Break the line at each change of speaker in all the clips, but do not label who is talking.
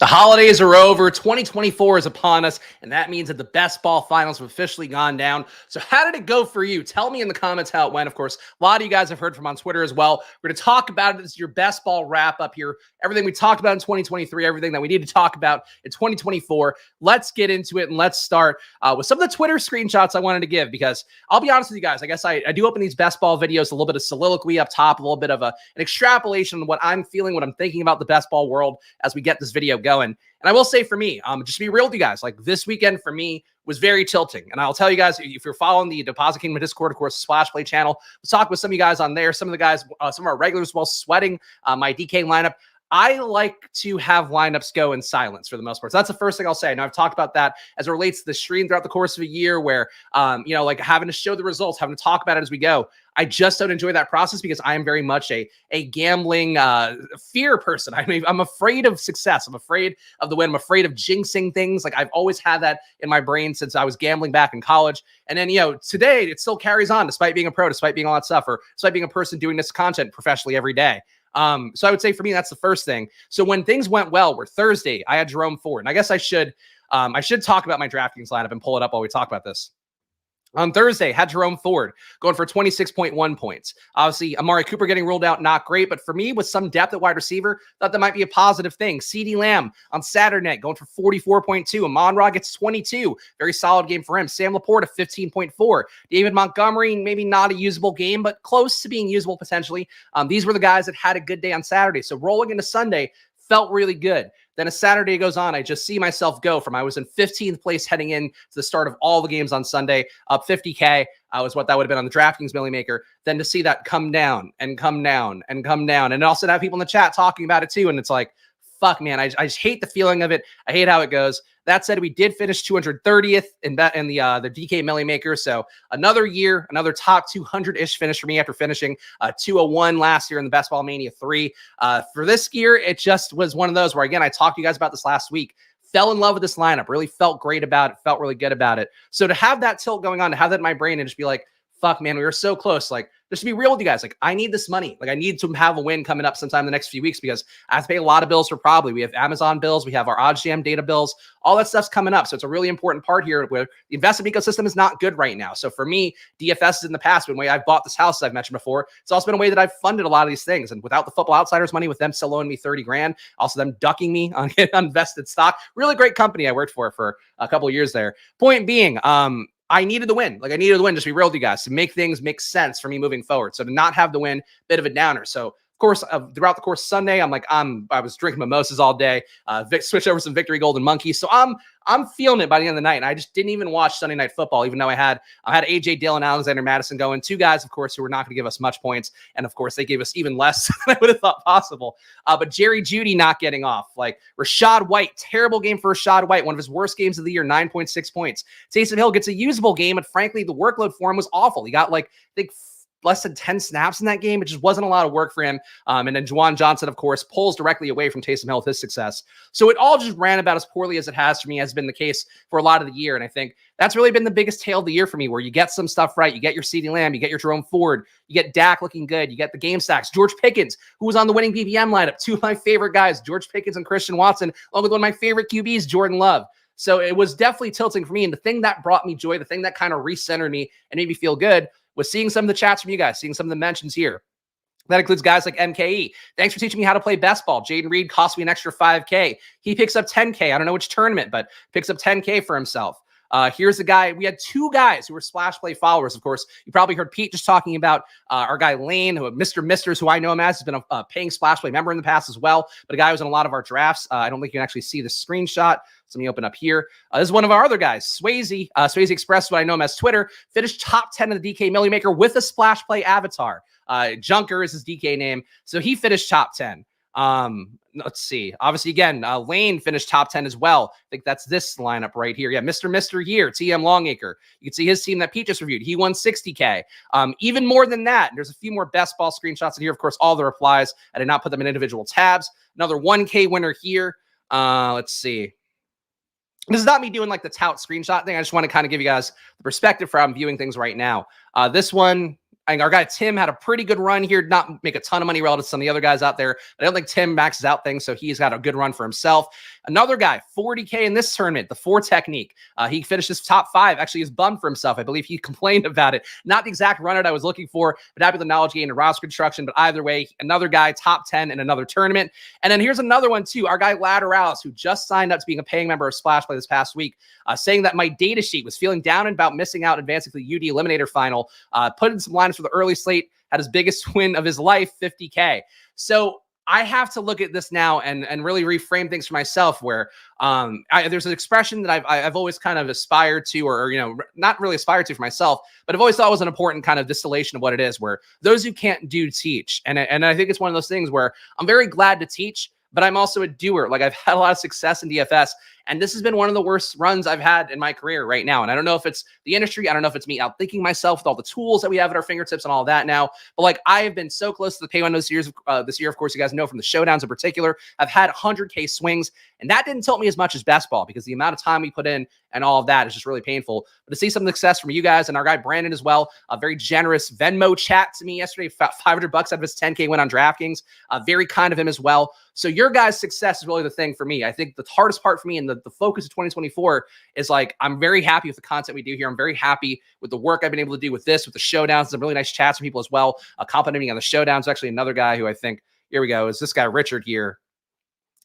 The holidays are over. 2024 is upon us, and that means that the best ball finals have officially gone down. So how did it go for you? Tell me in the comments how it went. Of course, a lot of you guys have heard from on Twitter as well. We're going to talk about it. This is your best ball wrap up here. Everything we talked about in 2023, everything that we need to talk about in 2024. Let's get into it, and let's start with some of the Twitter screenshots I wanted to give, because I'll be honest with you guys, I guess I do open these best ball videos, a little bit of soliloquy up top, a little bit of an extrapolation of what I'm feeling, what I'm thinking about the best ball world as we get this video going. And I will say for me, just to be real with you guys, like this weekend for me was very tilting. And I'll tell you guys, if you're following the Deposit Kingdom Discord, of course, Splash Play channel, let's talk with some of you guys on there. Some of the guys, some of our regulars, while sweating my DK lineup. I like to have lineups go in silence for the most part. So that's the first thing I'll say. I know I've talked about that as it relates to the stream throughout the course of a year where, like having to show the results, having to talk about it as we go. I just don't enjoy that process because I am very much a gambling fear person. I mean, I'm afraid of success. I'm afraid of the win. I'm afraid of jinxing things. Like I've always had that in my brain since I was gambling back in college. And then, today it still carries on despite being a pro, despite being all that stuff, or despite being a person doing this content professionally every day. So I would say for me, that's the first thing. So when things went well, were Thursday, I had Jerome Ford, and I guess I should talk about my DraftKings lineup and pull it up while we talk about this. On Thursday, had Jerome Ford going for 26.1 points. Obviously, Amari Cooper getting ruled out, not great. But for me, with some depth at wide receiver, thought that might be a positive thing. CeeDee Lamb on Saturday night going for 44.2. Amon-Ra gets 22. Very solid game for him. Sam Laporte at 15.4. David Montgomery, maybe not a usable game, but close to being usable potentially. These were the guys that had a good day on Saturday. So rolling into Sunday felt really good. Then as Saturday goes on, I just see myself go from I was in 15th place heading in to the start of all the games on Sunday, up 50K was what that would have been on the DraftKings Milly Maker. Then to see that come down and come down and come down, and also to have people in the chat talking about it too. And it's like, fuck, man, I just hate the feeling of it. I hate how it goes. That said, we did finish 230th in the DK Milly Maker. So another year, another top 200-ish finish for me after finishing 201 last year in the Best Ball Mania 3. For this year, it just was one of those where, again, I talked to you guys about this last week. Fell in love with this lineup. Really felt great about it. Felt really good about it. So to have that tilt going on, to have that in my brain and just be like, fuck, man, we were so close. Like, just to be real with you guys, like, I need this money. Like, I need to have a win coming up sometime in the next few weeks because I have to pay a lot of bills for Probably. We have Amazon bills. We have our OddsJam data bills. All that stuff's coming up. So it's a really important part here where the investment ecosystem is not good right now. So for me, DFS is in the past been a way I've bought this house, as I've mentioned before. It's also been a way that I've funded a lot of these things. And without the Football Outsiders money, with them still owing me 30 grand, also them ducking me on invested stock. Really great company I worked for a couple of years there. Point being, I needed the win. Like, I needed the win, just to be real with you guys, to make things make sense for me moving forward. So to not have the win, bit of a downer. So of course, throughout the course of Sunday, I was drinking mimosas all day, switched over some Victory Golden Monkeys. So I'm feeling it by the end of the night. And I just didn't even watch Sunday Night Football, even though I had AJ Dillon, Alexander Madison going. Two guys, of course, who were not going to give us much points. And of course, they gave us even less than I would have thought possible. But Jerry Jeudy not getting off. Like Rachaad White, terrible game for Rachaad White. One of his worst games of the year, 9.6 points. Taysom Hill gets a usable game, and frankly, the workload for him was awful. He got I think less than 10 snaps in that game. It just wasn't a lot of work for him. And then Juwan Johnson, of course, pulls directly away from Taysom Hill with his success. So it all just ran about as poorly as it has for me, has been the case for a lot of the year. And I think that's really been the biggest tale of the year for me, where you get some stuff right. You get your CeeDee Lamb, you get your Jerome Ford, you get Dak looking good, you get the game stacks. George Pickens, who was on the winning BBM lineup, two of my favorite guys, George Pickens and Christian Watson, along with one of my favorite QBs, Jordan Love. So it was definitely tilting for me. And the thing that brought me joy, the thing that kind of recentered me and made me feel good, was seeing some of the chats from you guys, seeing some of the mentions here. That includes guys like MKE. Thanks for teaching me how to play best ball. Jaden Reed cost me an extra 5K. He picks up 10K. I don't know which tournament, but picks up 10K for himself. Here's a guy. We had two guys who were Splash Play followers. Of course, you probably heard Pete just talking about our guy Lane, who Mr. Misters, who I know him as, has been a paying Splash Play member in the past as well. But a guy who was in a lot of our drafts. I don't think you can actually see the screenshot. So let me open up here. This is one of our other guys, Swayze. Swayze Express, what I know him as Twitter, finished top 10 of the DK Milly Maker with a Splash Play avatar. Junker is his DK name. So he finished top 10. Let's see. Obviously, again, Lane finished top 10 as well. I think that's this lineup right here. Yeah, Mr. Year, TM Longacre. You can see his team that Pete just reviewed. He won 60K. Even more than that, there's a few more best ball screenshots in here. Of course, all the replies. I did not put them in individual tabs. Another 1K winner here. Let's see. This is not me doing like the tout screenshot thing. I just want to kind of give you guys the perspective for how I'm viewing things right now. This one, I think our guy Tim had a pretty good run here, not make a ton of money relative to some of the other guys out there. But I don't think Tim maxes out things, so he's got a good run for himself. Another guy, 40K in this tournament, the 4 technique. He finished his top 5. Actually, he's bummed for himself. I believe he complained about it. Not the exact run out I was looking for, but happy with the knowledge gain and roster construction. But either way, another guy, top 10 in another tournament. And then here's another one, too. Our guy Lateralis, who just signed up to being a paying member of Splash Play this past week, saying that my data sheet was feeling down and about missing out advancing to the UD Eliminator Final. Put in some lineups for the early slate, had his biggest win of his life, 50K. So I have to look at this now and really reframe things for myself where there's an expression that I've always kind of aspired to, or, you know, not really aspired to for myself, but I've always thought was an important kind of distillation of what it is, where those who can't do teach. And I think it's one of those things where I'm very glad to teach, but I'm also a doer. Like, I've had a lot of success in DFS, and this has been one of the worst runs I've had in my career right now. And I don't know if it's the industry. I don't know if it's me outthinking myself with all the tools that we have at our fingertips and all that now. But like, I have been so close to the pay window this year. Of course, you guys know from the showdowns in particular, I've had 100K swings, and that didn't tilt me as much as best ball because the amount of time we put in and all of that is just really painful. But to see some success from you guys and our guy Brandon as well, a very generous Venmo chat to me yesterday, $500 out of his 10K win on DraftKings. Very kind of him as well. So your guys' success is really the thing for me. I think the hardest part for me and the focus of 2024 is like, I'm very happy with the content we do here. I'm very happy with the work I've been able to do with this, with the showdowns, some really nice chats from people as well, complimenting on the showdowns. Actually, another guy who I think, here we go, is this guy Richard here.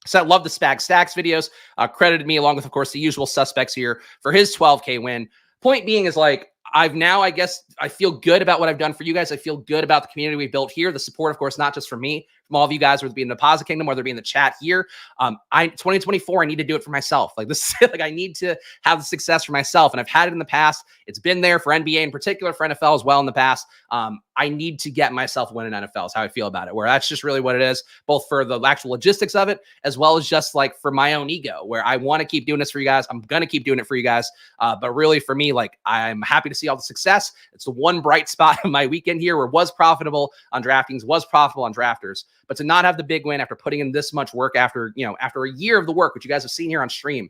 So I love the Spags Stacks videos, credited me along with, of course, the usual suspects here for his 12K win. Point being is like, I guess I feel good about what I've done for you guys. I feel good about the community we've built here. The support, of course, not just from me, from all of you guys, whether it be in the Deposit Kingdom, whether it be in the chat here. 2024, I need to do it for myself. Like this, like I need to have the success for myself. And I've had it in the past. It's been there for NBA in particular, for NFL as well in the past. I need to get myself winning NFL is how I feel about it, where that's just really what it is, both for the actual logistics of it, as well as just like for my own ego, where I want to keep doing this for you guys. I'm going to keep doing it for you guys. But really for me, like I'm happy to see all the success. It's the one bright spot of my weekend here where it was profitable on DraftKings, was profitable on Drafters, but to not have the big win after putting in this much work after a year of the work, which you guys have seen here on stream.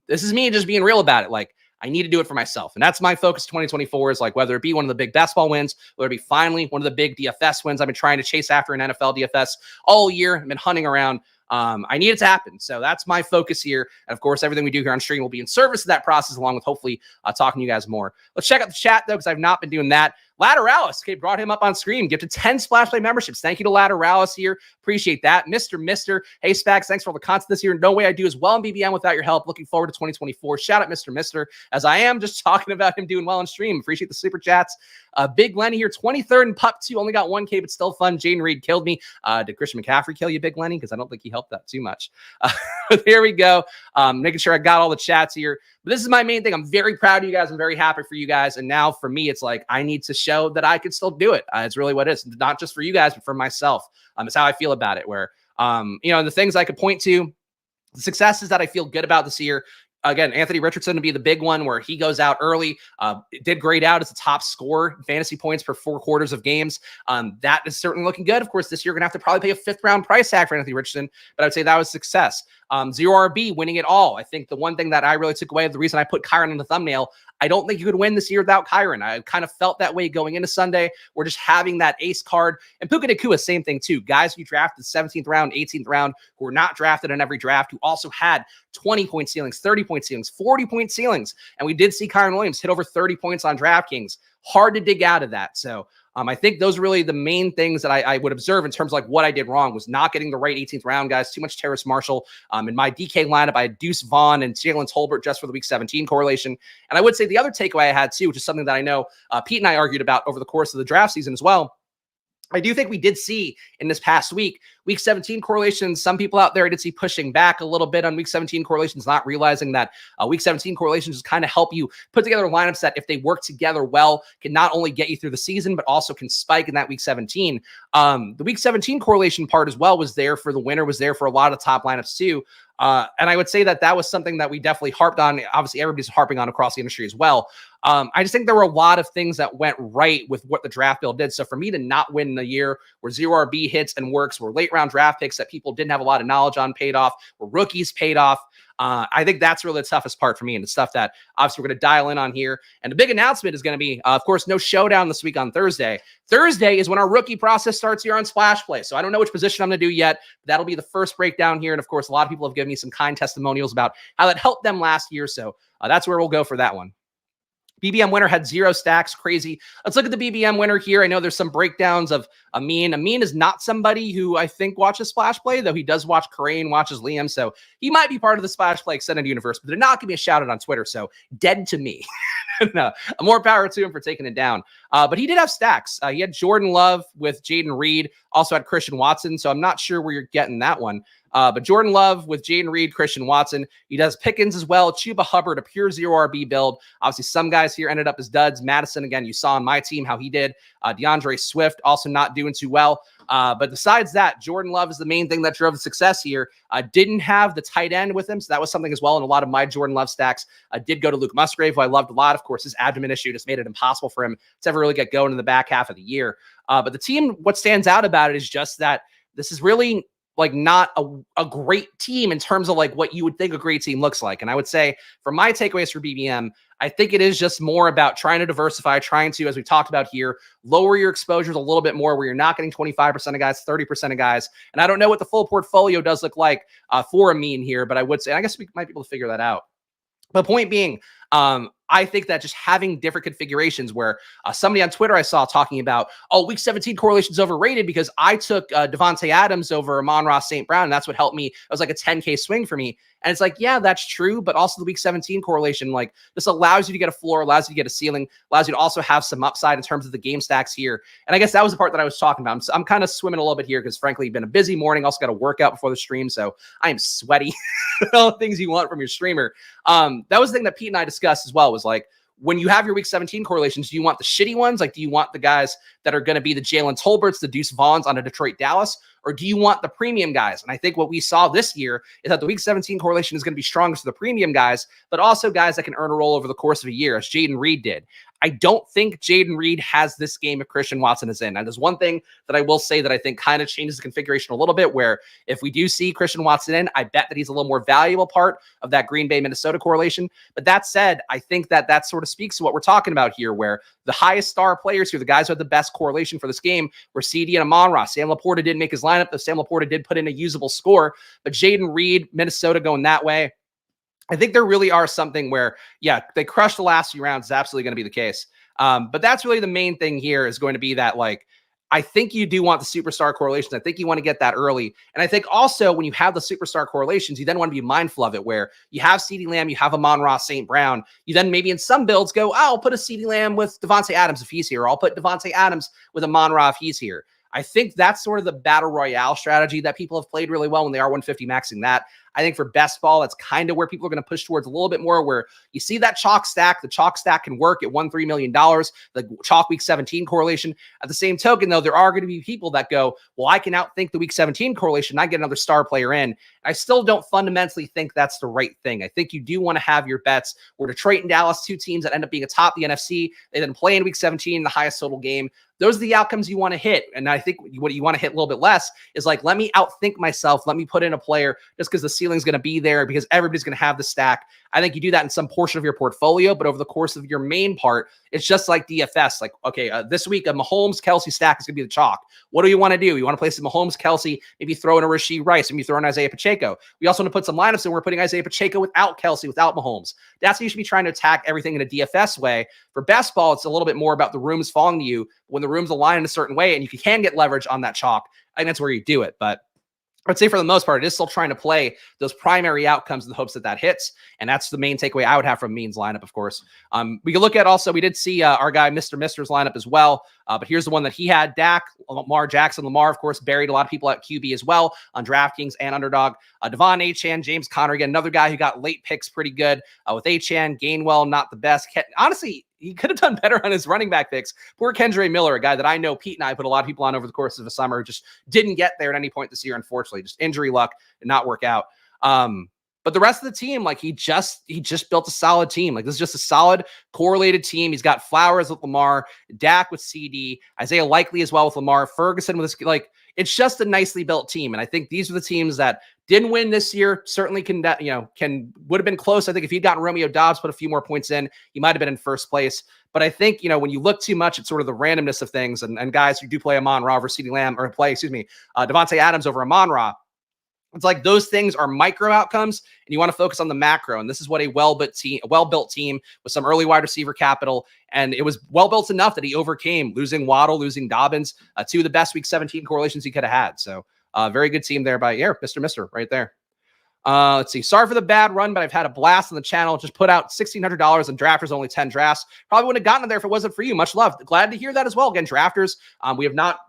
This is me just being real about it. Like, I need to do it for myself. And that's my focus 2024 is like, whether it be one of the big best ball wins, whether it be finally one of the big DFS wins I've been trying to chase after in NFL DFS all year. I've been hunting around. I need it to happen. So that's my focus here. And of course, everything we do here on stream will be in service of that process, along with hopefully talking to you guys more. Let's check out the chat though, because I've not been doing that. Lateralis, okay, brought him up on screen. Gifted 10 Splash Play memberships. Thank you to Lateralis here. Appreciate that. Mr. Hey, Spags, thanks for all the content this year. No way I do as well in BBM without your help. Looking forward to 2024. Shout out Mr. As I am just talking about him doing well on stream. Appreciate the super chats. Big Lenny here, 23rd in Pup 2. Only got 1K, but still fun. Jane Reed killed me. Did Christian McCaffrey kill you, Big Lenny? Because I don't think he helped that too much. But here we go. Making sure I got all the chats here. But this is my main thing. I'm very proud of you guys. I'm very happy for you guys. And now for me, it's like I need to show that I could still do it. It's really what it is. Not just for you guys, but for myself. It's how I feel about it. Where, the things I could point to, the successes that I feel good about this year. Again, Anthony Richardson to be the big one where he goes out early, did grade out as a top scorer, fantasy points per 4 quarters of games. That is certainly looking good. Of course, this year, you're going to have to probably pay a 5th round price tag for Anthony Richardson, but I would say that was success. Zero RB winning it all. I think the one thing that I really took away, the reason I put Kyren in the thumbnail, I don't think you could win this year without Kyren. I kind of felt that way going into Sunday. We're just having that ace card. And Puka Nakua, same thing too. Guys who drafted 17th round, 18th round, who were not drafted in every draft, who also had 20-point ceilings, 30-point ceilings, 40-point ceilings. And we did see Kyren Williams hit over 30 points on DraftKings. Hard to dig out of that. So I think those are really the main things that I would observe in terms of like what I did wrong was not getting the right 18th round guys, too much Terrace Marshall. In my DK lineup, I had Deuce Vaughn and Jalen Tolbert just for the week 17 correlation. And I would say the other takeaway I had too, which is something that I know Pete and I argued about over the course of the draft season as well. I do think we did see in this past week 17 correlations. Some people out there I did see pushing back a little bit on week 17 correlations, not realizing that week 17 correlations just kind of help you put together lineups that if they work together well, can not only get you through the season, but also can spike in that week 17. The week 17 correlation part as well was there for the winner, was there for a lot of top lineups too. And I would say that was something that we definitely harped on. Obviously, everybody's harping on across the industry as well. I just think there were a lot of things that went right with what the draft build did. So for me to not win in a year where zero RB hits and works, where late round draft picks that people didn't have a lot of knowledge on paid off, where rookies paid off, I think that's really the toughest part for me, and the stuff that obviously we're going to dial in on here. And the big announcement is going to be, of course, no showdown this week on Thursday. Thursday is when our rookie process starts here on Splash Play. So I don't know which position I'm going to do yet. That'll be the first breakdown here. And of course, a lot of people have given me some kind testimonials about how that helped them last year. So that's where we'll go for that one. BBM winner had 0 stacks. Crazy. Let's look at the BBM winner here. I know there's some breakdowns of Amin. Amin is not somebody who I think watches Splash Play, though he does watch Kyren, watches Liam. So he might be part of the Splash Play extended universe, but they're not going to be a shout out on Twitter. So dead to me. No, more power to him for taking it down. But he did have stacks. He had Jordan Love with Jaden Reed, also had Christian Watson. So I'm not sure where you're getting that one. But Jordan Love with Jaden Reed, Christian Watson. He does Pickens as well. Chuba Hubbard, a pure 0 RB build. Obviously, some guys here ended up as duds. Madison, again, you saw on my team how he did. DeAndre Swift also not doing too well. But besides that, Jordan Love is the main thing that drove the success here. Didn't have the tight end with him, so that was something as well. And a lot of my Jordan Love stacks did go to Luke Musgrave, who I loved a lot. Of course, his abdomen issue just made it impossible for him to ever really get going in the back half of the year. But the team, what stands out about it is just that this is really like not a great team in terms of like what you would think a great team looks like. And I would say for my takeaways for BBM, I think it is just more about trying to diversify, trying to, as we talked about here, lower your exposures a little bit more where you're not getting 25% of guys, 30% of guys. And I don't know what the full portfolio does look like for Amin here, but I would say, I guess we might be able to figure that out. The point being, I think that just having different configurations where somebody on Twitter I saw talking about, oh, week 17 correlation is overrated because I took Devontae Adams over Amon-Ra St. Brown, and that's what helped me. It was like a 10K swing for me. And it's like, yeah, that's true. But also the week 17 correlation, like this allows you to get a floor, allows you to get a ceiling, allows you to also have some upside in terms of the game stacks here. And I guess that was the part that I was talking about. I'm kind of swimming a little bit here because frankly, it's been a busy morning. Also got to work out before the stream. So I am sweaty. All the things you want from your streamer. That was the thing that Pete and I discussed as well, was like, when you have your week 17 correlations, do you want the shitty ones? Like, do you want the guys that are going to be the Jalen Tolberts, the Deuce Vaughns on a Detroit Dallas? Or do you want the premium guys? And I think what we saw this year is that the week 17 correlation is going to be strongest for the premium guys, but also guys that can earn a roll over the course of a year, as Jaden Reed did. I don't think Jaden Reed has this game if Christian Watson is in. And there's one thing that I will say that I think kind of changes the configuration a little bit, where if we do see Christian Watson in, I bet that he's a little more valuable part of that Green Bay, Minnesota correlation. But that said, I think that that sort of speaks to what we're talking about here, where the highest star players here, the guys who had the best correlation for this game, were CD and Amon-Ra. Sam Laporta didn't make his lineup, though Sam Laporta did put in a usable score. But Jaden Reed, Minnesota going that way. I think there really are something where, yeah, they crushed the last few rounds is absolutely going to be the case. But that's really the main thing here is going to be that, like, I think you do want the superstar correlations. I think you want to get that early. And I think also when you have the superstar correlations, you then want to be mindful of it, where you have CeeDee Lamb, you have Amon-Ra St. Brown. You then maybe in some builds go, oh, I'll put a CeeDee Lamb with Devontae Adams if he's here, or I'll put Devontae Adams with Amon-Ra if he's here. I think that's sort of the battle royale strategy that people have played really well when they are 150 maxing that. I think for best ball, that's kind of where people are going to push towards a little bit more, where you see that chalk stack. The chalk stack can work at $1-3 million, the chalk week 17 correlation. At the same token, though, there are going to be people that go, well, I can outthink the week 17 correlation. I get another star player in. I still don't fundamentally think that's the right thing. I think you do want to have your bets where Detroit and Dallas, two teams that end up being atop the NFC, they then play in week 17, the highest total game. Those are the outcomes you want to hit. And I think what you want to hit a little bit less is like, let me outthink myself. Let me put in a player just because the ceiling's going to be there, because everybody's going to have the stack. I think you do that in some portion of your portfolio, but over the course of your main part, it's just like DFS. Like, okay, this week a Mahomes-Kelsey stack is going to be the chalk. What do you want to do? You want to play some Mahomes-Kelsey, maybe throw in a Rashee Rice, maybe throw in Isaiah Pacheco. We also want to put some lineups in. We're putting Isaiah Pacheco without Kelsey, without Mahomes. That's how you should be trying to attack everything in a DFS way. For best ball, it's a little bit more about the rooms falling to you. When the rooms align in a certain way and you can get leverage on that chalk, I think that's where you do it. But I'd say for the most part, it is still trying to play those primary outcomes in the hopes that that hits. And that's the main takeaway I would have from Mean's lineup, of course. We can look at also, we did see our guy, Mr. Mister's lineup as well. But here's the one that he had. Dak, Lamar Jackson. Lamar, of course, buried a lot of people at QB as well on DraftKings and Underdog. Devon Achane, James Conner, again, another guy who got late picks pretty good with Achane. Gainwell, not the best. Honestly, he could have done better on his running back picks. Poor Kendre Miller, a guy that I know Pete and I put a lot of people on over the course of the summer, just didn't get there at any point this year, unfortunately. Just injury luck and not work out. But the rest of the team, like he just built a solid team. Like this is just a solid correlated team. He's got Flowers with Lamar, Dak with CD, Isaiah Likely as well with Lamar, Ferguson with this, like it's just a nicely built team. And I think these are the teams that Didn't win this year. Certainly can would have been close. I think if he'd gotten Romeo Dobbs, put a few more points in, he might have been in first place. But I think, when you look too much at sort of the randomness of things and guys who do play Amon-Ra over CeeDee Lamb or Devontae Adams over Amon-Ra, it's like those things are micro outcomes and you want to focus on the macro. And this is what a well-built team with some early wide receiver capital. And it was well-built enough that he overcame losing Waddle, losing Dobbins, two of the best week 17 correlations he could have had. So very good team there by Mr. right there. Let's see. Sorry for the bad run, but I've had a blast on the channel. Just put out $1,600 in drafters, only 10 drafts. Probably wouldn't have gotten it there if it wasn't for you. Much love. Glad to hear that as well. Again, drafters. We've not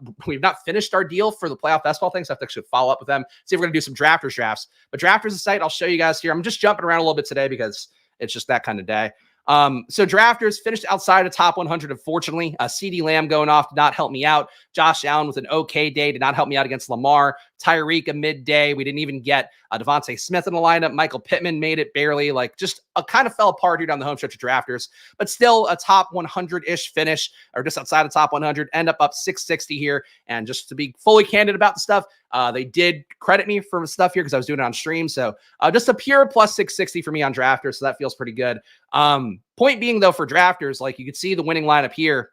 finished our deal for the playoff basketball thing, so I have to actually follow up with them. See if we're gonna do some drafters drafts. But drafters is a site I'll show you guys here. I'm just jumping around a little bit today because it's just that kind of day. So drafters finished outside of top 100, unfortunately. CeeDee Lamb going off did not help me out. Josh Allen with an okay day did not help me out against Lamar. Tyreek a midday. We didn't even get Devontae Smith in the lineup. Michael Pittman made it barely. Just kind of fell apart here down the home stretch of drafters, but still a top 100-ish finish, or just outside of top 100. End up 660 here. And just to be fully candid about the stuff, they did credit me for stuff here because I was doing it on stream. So just a pure plus 660 for me on drafters. So that feels pretty good. Point being, though, for drafters, you could see the winning lineup here.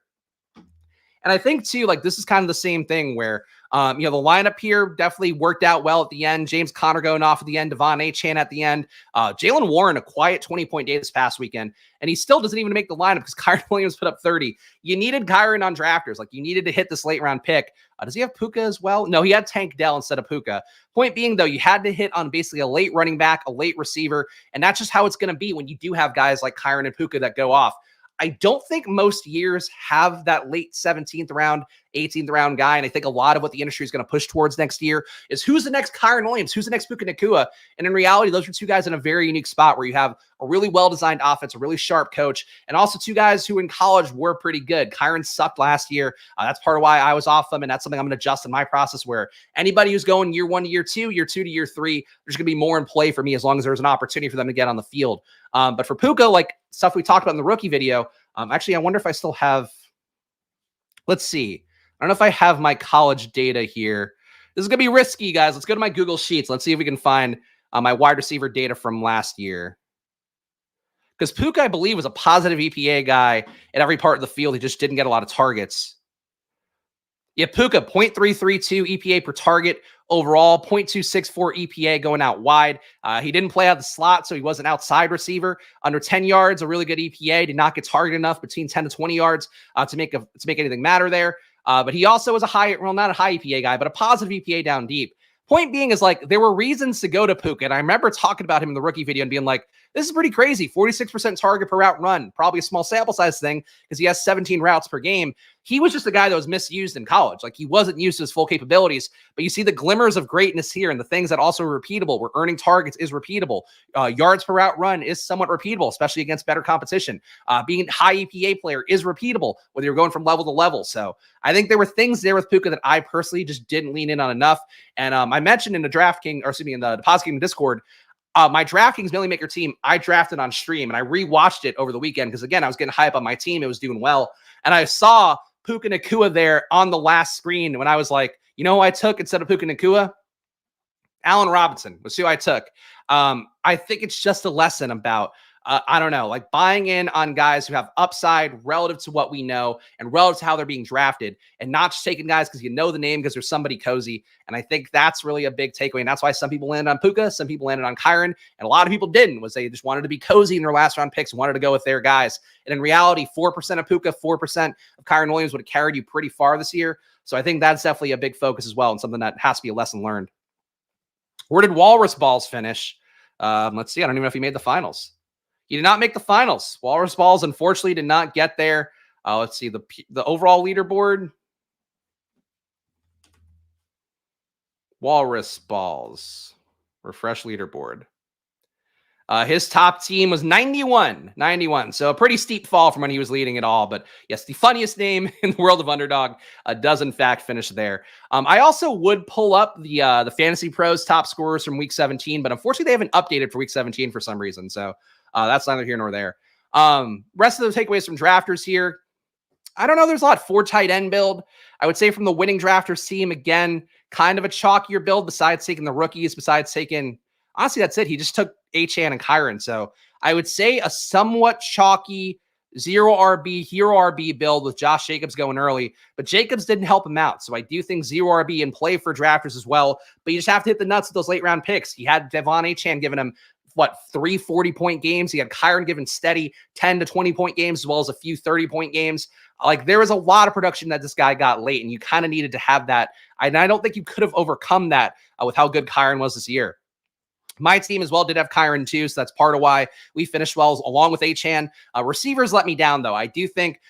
And I think, too, this is kind of the same thing where, the lineup here definitely worked out well at the end. James Conner going off at the end, Devon Achane at the end. Jalen Warren, a quiet 20-point day this past weekend, and he still doesn't even make the lineup because Kyren Williams put up 30. You needed Kyren on drafters. You needed to hit this late-round pick. Does he have Puka as well? No, he had Tank Dell instead of Puka. Point being, though, you had to hit on basically a late running back, a late receiver, and that's just how it's going to be when you do have guys like Kyren and Puka that go off. I don't think most years have that late 17th round, 18th round guy. And I think a lot of what the industry is going to push towards next year is who's the next Kyren Williams, who's the next Puka Nacua. And in reality, those are two guys in a very unique spot where you have a really well-designed offense, a really sharp coach, and also two guys who in college were pretty good. Kyren sucked last year. That's part of why I was off them. And that's something I'm going to adjust in my process, where anybody who's going year 1 to year 2, year 2 to year 3, there's going to be more in play for me as long as there's an opportunity for them to get on the field. But for Puka, stuff we talked about in the rookie video, actually, I wonder if I still have, let's see. I don't know if I have my college data here. This is going to be risky, guys. Let's go to my Google Sheets. Let's see if we can find my wide receiver data from last year. Because Puka, I believe, was a positive EPA guy at every part of the field. He just didn't get a lot of targets. Yeah, Puka, 0.332 EPA per target overall, 0.264 EPA going out wide. He didn't play out the slot, so he was an outside receiver. Under 10 yards, a really good EPA. Did not get targeted enough between 10 to 20 yards to make anything matter there. But he also was not a high EPA guy, but a positive EPA down deep. Point being is there were reasons to go to Puka. And I remember talking about him in the rookie video and being like, this is pretty crazy. 46% target per route run, probably a small sample size thing because he has 17 routes per game. He was just a guy that was misused in college. He wasn't used to his full capabilities, but you see the glimmers of greatness here and the things that also are repeatable, where earning targets is repeatable. Yards per route run is somewhat repeatable, especially against better competition. Being a high EPA player is repeatable, whether you're going from level to level. So I think there were things there with Puka that I personally just didn't lean in on enough. And I mentioned in the in the Deposit Game Discord, my DraftKings Milly Maker team, I drafted on stream and I rewatched it over the weekend because, again, I was getting hype on my team. It was doing well. And I saw Puka Nacua there on the last screen when I was like, you know who I took instead of Puka Nacua? Allen Robinson was who I took. I think it's just a lesson about, I don't know, buying in on guys who have upside relative to what we know and relative to how they're being drafted, and not just taking guys because you know the name because there's somebody cozy. And I think that's really a big takeaway. And that's why some people landed on Puka, some people landed on Kyren, and a lot of people didn't, was they just wanted to be cozy in their last round picks and wanted to go with their guys. And in reality, 4% of Puka, 4% of Kyren Williams would have carried you pretty far this year. So I think that's definitely a big focus as well, and something that has to be a lesson learned. Where did Walrus Balls finish? Let's see. I don't even know if he made the finals. He did not make the finals. Walrus Balls, unfortunately, did not get there. Let's see. The overall leaderboard. Walrus Balls. Refresh leaderboard. His top team was 91. So a pretty steep fall from when he was leading it all. But yes, the funniest name in the world of Underdog does in fact finish there. I also would pull up the Fantasy Pros top scorers from week 17, but unfortunately they haven't updated for week 17 for some reason. So that's neither here nor there. Rest of the takeaways from drafters here. I don't know. There's a lot. 4 tight end build. I would say from the winning drafters team, again, kind of a chalkier build besides taking the rookies, besides taking, honestly, that's it. He just took Achane and Kyren. So I would say a somewhat chalky 0 RB, hero RB build with Josh Jacobs going early, but Jacobs didn't help him out. So I do think 0 RB in play for drafters as well, but you just have to hit the nuts with those late round picks. He had Devon Achane giving him, what, 3 40-point games. He had Kyren giving steady 10 to 20-point games, as well as a few 30-point games. Like, there was a lot of production that this guy got late, and you kind of needed to have that. And I don't think you could have overcome that with how good Kyren was this year. My team as well did have Kyren too, so that's part of why we finished well, along with Achane. Receivers let me down, though. I do think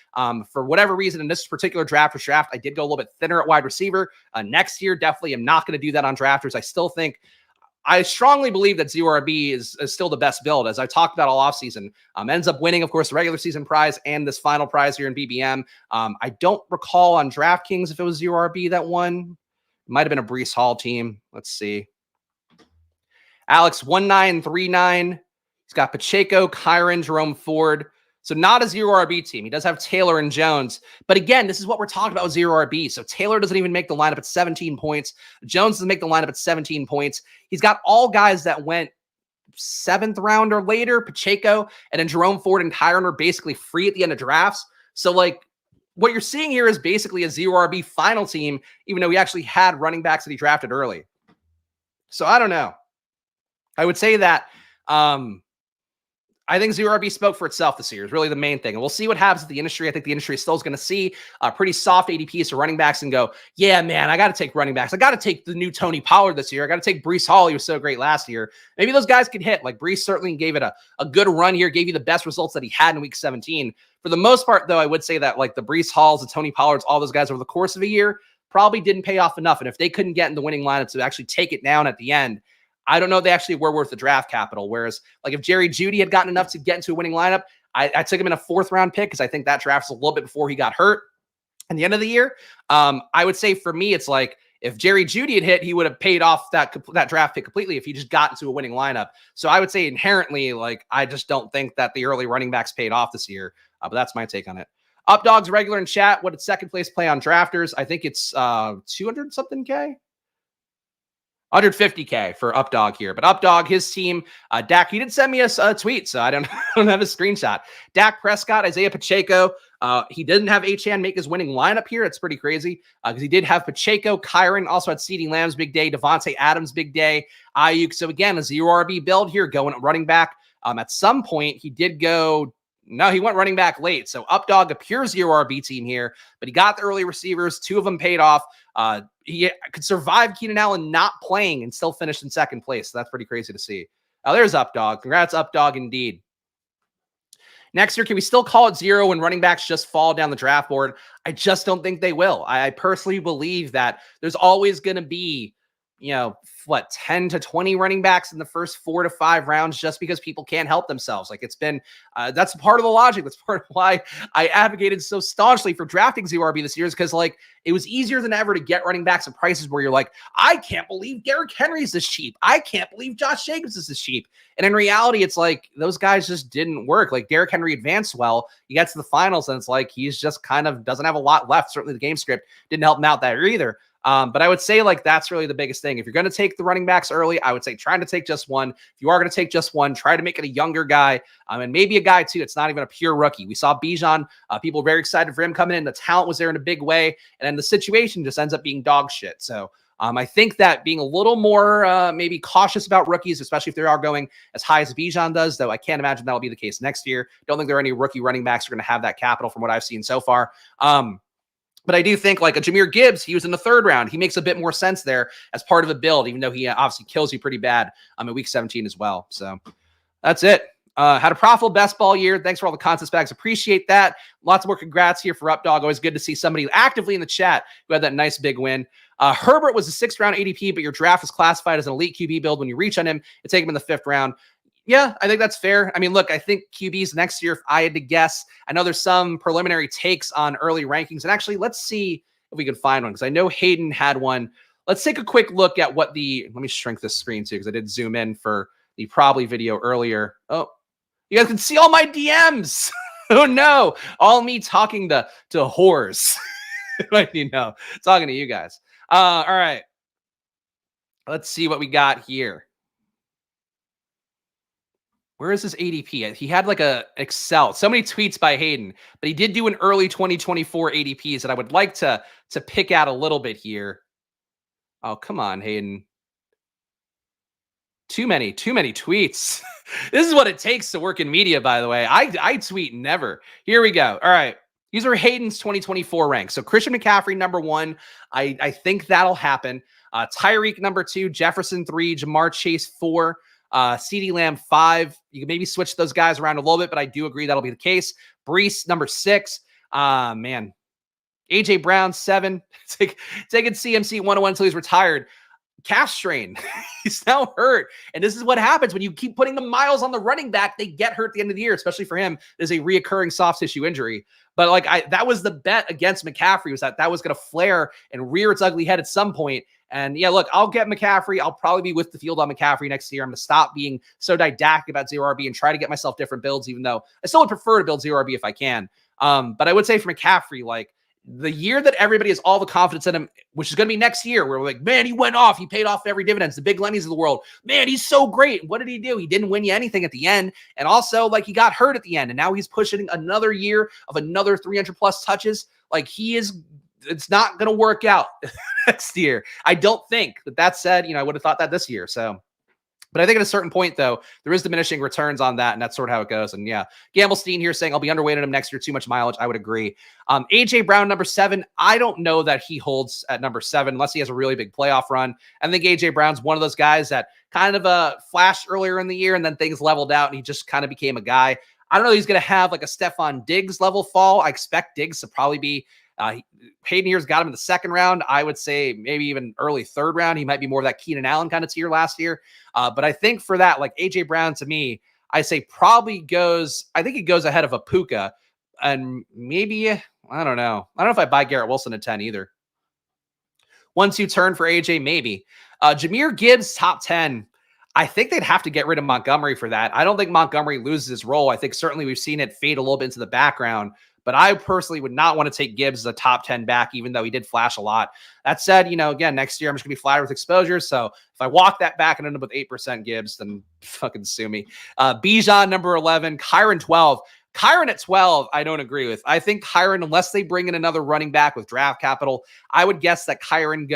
for whatever reason in this particular draft, I did go a little bit thinner at wide receiver. Next year, definitely am not going to do that on drafters. I strongly believe that 0 RB is still the best build, as I talked about all offseason. Ends up winning, of course, the regular season prize and this final prize here in BBM. I don't recall on DraftKings if it was 0 RB that won. It might have been a Breece Hall team. Let's see. Alex 1939. He's got Pacheco, Kyren, Jerome Ford. So not a 0 RB team. He does have Taylor and Jones. But again, this is what we're talking about with 0 RB. So Taylor doesn't even make the lineup at 17 points. Jones doesn't make the lineup at 17 points. He's got all guys that went 7th round or later, Pacheco, and then Jerome Ford and Kyren are basically free at the end of drafts. So like, what you're seeing here is basically a 0 RB final team, even though he actually had running backs that he drafted early. So I don't know. I would say that I think 0 RB spoke for itself this year is really the main thing. And we'll see what happens with the industry. I think the industry still is going to see pretty soft ADPs for running backs and go, yeah, man, I got to take running backs. I got to take the new Tony Pollard this year. I got to take Breece Hall. He was so great last year. Maybe those guys could hit. Like Breece certainly gave it a good run here, gave you the best results that he had in week 17. For the most part, though, I would say that like the Breece Halls, the Tony Pollards, all those guys over the course of a year probably didn't pay off enough. And if they couldn't get in the winning lineup to actually take it down at the end, I don't know if they actually were worth the draft capital. Whereas, like, if Jerry Jeudy had gotten enough to get into a winning lineup, I took him in a 4th round pick because I think that draft's a little bit before he got hurt at the end of the year. I would say for me, it's like if Jerry Jeudy had hit, he would have paid off that draft pick completely if he just got into a winning lineup. So I would say inherently, like, I just don't think that the early running backs paid off this year. But that's my take on it. Updog's regular in chat. What did second place play on drafters? I think it's 200 something K. 150K for Updog here. But Updog, his team, Dak, he did send me a tweet, so I don't have a screenshot. Dak Prescott, Isaiah Pacheco. He didn't have Achane make his winning lineup here. It's pretty crazy because he did have Pacheco, Kyren, also had CeeDee Lamb's big day, Devontae Adams' big day, Ayuk. So again, a 0 RB build here going running back. At some point, he did go... No, he went running back late. So Updog, a pure 0 RB team here, but he got the early receivers. 2 of them paid off. He could survive Keenan Allen not playing and still finish in second place. So that's pretty crazy to see. There's Updog. Congrats, Updog, indeed. Next year, can we still call it 0 when running backs just fall down the draft board? I just don't think they will. I personally believe that there's always going to be, 10 to 20 running backs in the first 4 to 5 rounds just because people can't help themselves. Like it's been, that's part of the logic. That's part of why I advocated so staunchly for drafting 0 RB this year is because like it was easier than ever to get running backs at prices where you're like, I can't believe Derrick Henry's this cheap. I can't believe Josh Jacobs is this cheap. And in reality, it's like those guys just didn't work. Like Derrick Henry advanced well. He gets to the finals and it's like he's just kind of doesn't have a lot left. Certainly the game script didn't help him out there either. But I would say like that's really the biggest thing. If you're going to take the running backs early, I would say trying to take just one. If you are going to take just one, try to make it a younger guy. And maybe a guy too. It's not even a pure rookie. We saw Bijan. People were very excited for him coming in. The talent was there in a big way. And then the situation just ends up being dog shit. So I think that being a little more maybe cautious about rookies, especially if they are going as high as Bijan does, though I can't imagine that'll be the case next year. Don't think there are any rookie running backs who are going to have that capital from what I've seen so far. But I do think like a Jahmyr Gibbs, he was in the 3rd round. He makes a bit more sense there as part of a build, even though he obviously kills you pretty bad in week 17 as well. So that's it. Had a profitable best ball year. Thanks for all the content, Spags. Appreciate that. Lots more congrats here for Updog. Always good to see somebody actively in the chat who had that nice big win. Herbert was a 6th round ADP, but your draft was classified as an elite QB build. When you reach on him, you take him in the 5th round. Yeah, I think that's fair. I mean, look, I think QBs next year, if I had to guess, I know there's some preliminary takes on early rankings. And actually, let's see if we can find one because I know Hayden had one. Let's take a quick look at what let me shrink this screen too because I did zoom in for the probably video earlier. Oh, you guys can see all my DMs. Oh, no. All me talking to whores. Like, talking to you guys. All right. Let's see what we got here. Where is his ADP? He had like a Excel. So many tweets by Hayden, but he did do an early 2024 ADPs that I would like to pick out a little bit here. Oh, come on, Hayden. Too many tweets. This is what it takes to work in media, by the way. I tweet never. Here we go. All right. These are Hayden's 2024 ranks. So Christian McCaffrey, number 1. I think that'll happen. Tyreek, number 2. Jefferson, 3. Jamar Chase, 4. CeeDee Lamb, 5. You can maybe switch those guys around a little bit, but I do agree that'll be the case. Brees, number 6. Man. AJ Brown, 7. Taking CMC 101 until he's retired. Calf strain. He's now hurt. And this is what happens when you keep putting the miles on the running back. They get hurt at the end of the year, especially for him. There's a reoccurring soft tissue injury. But that was the bet against McCaffrey, was that was going to flare and rear its ugly head at some point. And yeah, look, I'll get McCaffrey. I'll probably be with the field on McCaffrey next year. I'm going to stop being so didactic about zero RB and try to get myself different builds, even though I still would prefer to build zero RB if I can. But I would say for McCaffrey, like, the year that everybody has all the confidence in him, which is going to be next year, where we're like, man, he went off. He paid off every dividends. The big Lennies of the world. Man, he's so great. What did he do? He didn't win you anything at the end. And also, like, he got hurt at the end. And now he's pushing another year of another 300 plus touches. Like, it's not going to work out next year. I don't think. But that said, I would have thought that this year. So, but I think at a certain point, though, there is diminishing returns on that, and that's sort of how it goes. And yeah, Gamblestein here saying, I'll be underweighted him next year, too much mileage. I would agree. AJ Brown, number 7. I don't know that he holds at number 7 unless he has a really big playoff run. I think AJ Brown's one of those guys that kind of flashed earlier in the year, and then things leveled out, and he just kind of became a guy. I don't know. He's going to have like a Stephon Diggs level fall. I expect Diggs to probably be Hayden here's got him in the 2nd round. I would say maybe even early 3rd round. He might be more of that Keenan Allen kind of tier last year. But I think for that, like AJ Brown to me, I say probably I think he goes ahead of a Puka. And maybe, I don't know. I don't know if I buy Garrett Wilson at 10 either. 1-2 turn for AJ, maybe. Jahmyr Gibbs, top 10. I think they'd have to get rid of Montgomery for that. I don't think Montgomery loses his role. I think certainly we've seen it fade a little bit into the background. But I personally would not want to take Gibbs as a top 10 back, even though he did flash a lot. That said, again, next year I'm just going to be flattered with exposure. So if I walk that back and end up with 8% Gibbs, then fucking sue me. Bijan, number 11. Kyren, 12. Kyren at 12, I don't agree with. I think Kyren, unless they bring in another running back with draft capital, I would guess that Kyren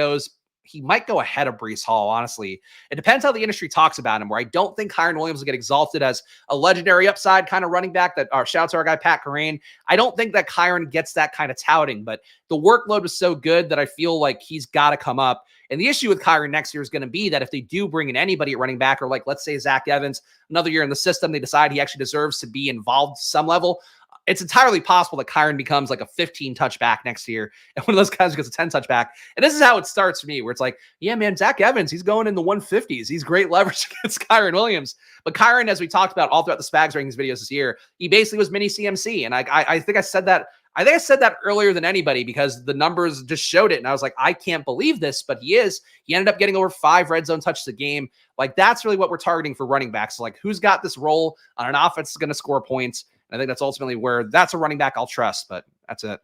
he might go ahead of Breece Hall, honestly. It depends how the industry talks about him, where I don't think Kyren Williams will get exalted as a legendary upside kind of running back that shouts to our guy, Pat Kerrane. I don't think that Kyren gets that kind of touting, but the workload was so good that I feel like he's got to come up. And the issue with Kyren next year is going to be that if they do bring in anybody at running back, or like, let's say Zach Evans, another year in the system, they decide he actually deserves to be involved to some level, it's entirely possible that Kyren becomes like a 15 touchback next year. And one of those guys who gets a 10 touchback. And this is how it starts for me, where it's like, yeah, man, Zach Evans, he's going in the 150s. He's great leverage against Kyren Williams. But Kyren, as we talked about all throughout the Spags rankings videos this year, he basically was mini CMC. And I think I said that. I think I said that earlier than anybody because the numbers just showed it. And I was like, I can't believe this, but he is. He ended up getting over 5 red zone touches a game. Like, that's really what we're targeting for running backs. So, like, who's got this role on an offense that's going to score points? I think that's ultimately where that's a running back I'll trust, but that's it.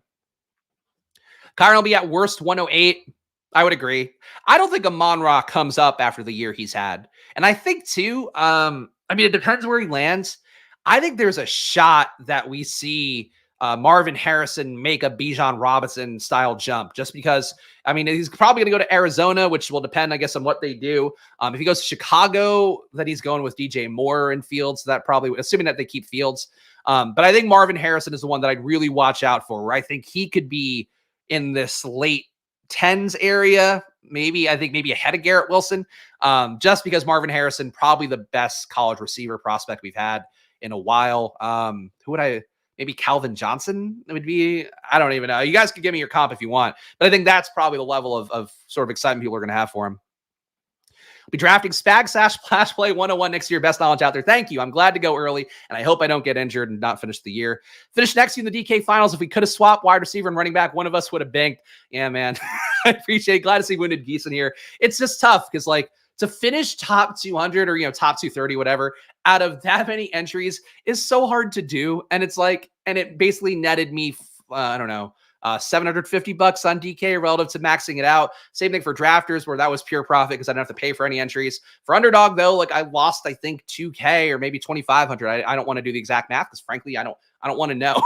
Kyren will be at worst 108. I would agree. I don't think Amon-Ra comes up after the year he's had. And I think too, it depends where he lands. I think there's a shot that we see Marvin Harrison make a Bijan Robinson style jump just because, he's probably going to go to Arizona, which will depend, I guess, on what they do. If he goes to Chicago, then he's going with DJ Moore and Fields. So that probably, assuming that they keep Fields. But I think Marvin Harrison is the one that I'd really watch out for, where I think he could be in this late 10s area. Maybe ahead of Garrett Wilson, just because Marvin Harrison, probably the best college receiver prospect we've had in a while. Maybe Calvin Johnson would be, I don't even know. You guys could give me your comp if you want, but I think that's probably the level of sort of excitement people are going to have for him. We'll be drafting Spags / Play 101 next year. Best knowledge out there. Thank you. I'm glad to go early, and I hope I don't get injured and not finish the year. Finish next year in the DK finals. If we could have swapped wide receiver and running back, one of us would have banked. Yeah, man. I appreciate it. Glad to see Wounded Geese in here. It's just tough because, like, to finish top 200 or, top 230, whatever, out of that many entries is so hard to do. And it's like, and it basically netted me, I don't know, $750 on DK relative to maxing it out. Same thing for drafters, where that was pure profit because I didn't have to pay for any entries. For Underdog, though, like I lost, I think 2K or maybe 2,500. I don't want to do the exact math because frankly, I don't want to know.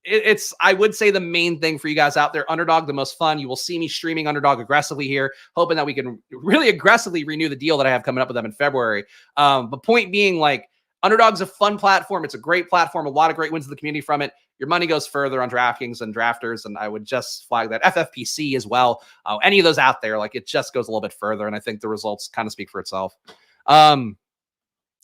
It's I would say the main thing for you guys out there, Underdog, the most fun. You will see me streaming Underdog aggressively here, hoping that we can really aggressively renew the deal that I have coming up with them in February. But point being, like, Underdog's a fun platform. It's a great platform. A lot of great wins in the community from it. Your money goes further on DraftKings and drafters, and I would just flag that. FFPC as well. Any of those out there, like, it just goes a little bit further, and I think the results kind of speak for itself.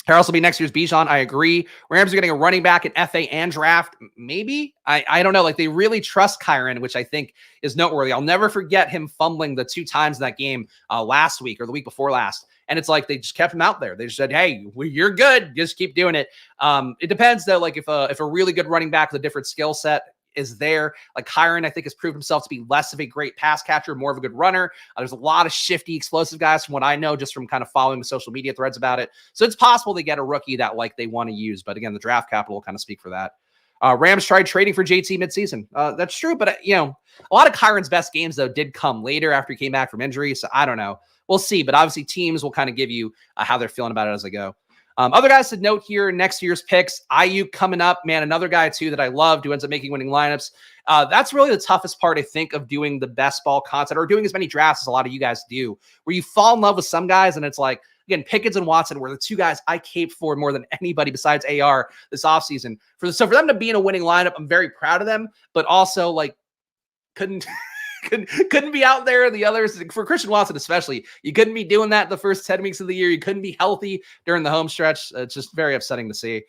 Harrison will be next year's Bijan. I agree. Rams are getting a running back in FA and draft. Maybe. I don't know. Like, they really trust Kyren, which I think is noteworthy. I'll never forget him fumbling the 2 times in that game last week or the week before last. And it's like they just kept him out there. They just said, hey, you're good. Just keep doing it. It depends, though. Like, if a really good running back with a different skill set is there, like Kyren, I think, has proved himself to be less of a great pass catcher, more of a good runner. There's a lot of shifty, explosive guys from what I know, just from kind of following the social media threads about it. So it's possible they get a rookie that, like, they want to use. But again, the draft capital will kind of speak for that. Rams tried trading for JT midseason. That's true. But, a lot of Kyren's best games, though, did come later after he came back from injury. So I don't know. We'll see. But obviously, teams will kind of give you how they're feeling about it as they go. Other guys to note here, next year's picks, Ayuk coming up, man, another guy too that I loved who ends up making winning lineups. That's really the toughest part, I think, of doing the best ball content or doing as many drafts as a lot of you guys do, where you fall in love with some guys and it's like, again, Pickens and Watson were the 2 guys I caped for more than anybody besides AR this offseason. So for them to be in a winning lineup, I'm very proud of them, but also, like, couldn't be out there. The others, for Christian Watson especially, you couldn't be doing that the first 10 weeks of the year. You couldn't be healthy during the home stretch. It's just very upsetting to see.